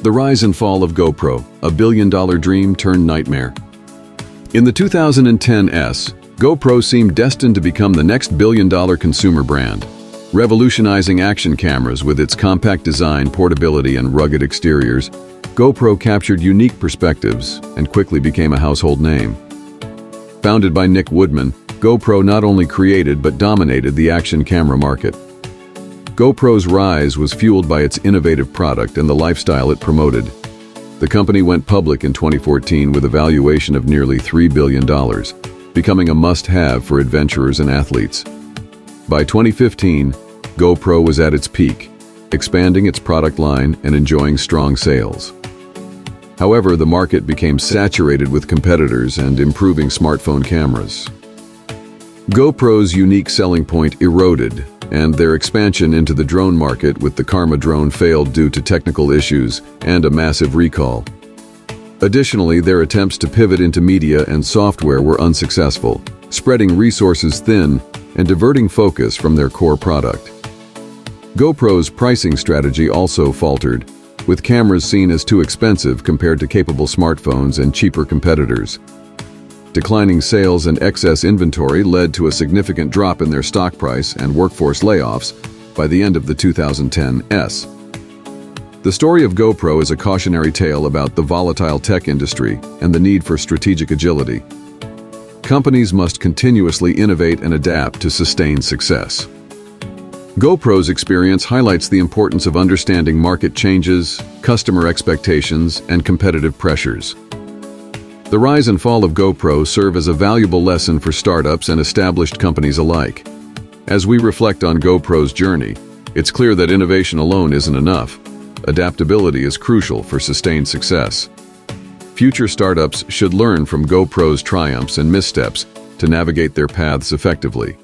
The rise and fall of GoPro, a billion-dollar dream turned nightmare. In the 2010s, GoPro seemed destined to become the next billion-dollar consumer brand, revolutionizing action cameras with its compact design, portability, and rugged exteriors. GoPro captured unique perspectives and quickly became a household name. Founded by Nick Woodman, GoPro not only created but dominated the action camera market. GoPro's rise was fueled by its innovative product and the lifestyle it promoted. The company went public in 2014 with a valuation of nearly $3 billion, becoming a must-have for adventurers and athletes. By 2015, GoPro was at its peak, expanding its product line and enjoying strong sales. However, the market became saturated with competitors and improving smartphone cameras. GoPro's unique selling point eroded, and their expansion into the drone market with the Karma drone failed due to technical issues and a massive recall. Additionally, their attempts to pivot into media and software were unsuccessful, spreading resources thin and diverting focus from their core product. GoPro's pricing strategy also faltered, with cameras seen as too expensive compared to capable smartphones and cheaper competitors. Declining sales and excess inventory led to a significant drop in their stock price and workforce layoffs by the end of the 2010s. The story of GoPro is a cautionary tale about the volatile tech industry and the need for strategic agility. Companies must continuously innovate and adapt to sustain success. GoPro's experience highlights the importance of understanding market changes, customer expectations, and competitive pressures. The rise and fall of GoPro serve as a valuable lesson for startups and established companies alike. As we reflect on GoPro's journey, it's clear that innovation alone isn't enough. Adaptability is crucial for sustained success. Future startups should learn from GoPro's triumphs and missteps to navigate their paths effectively.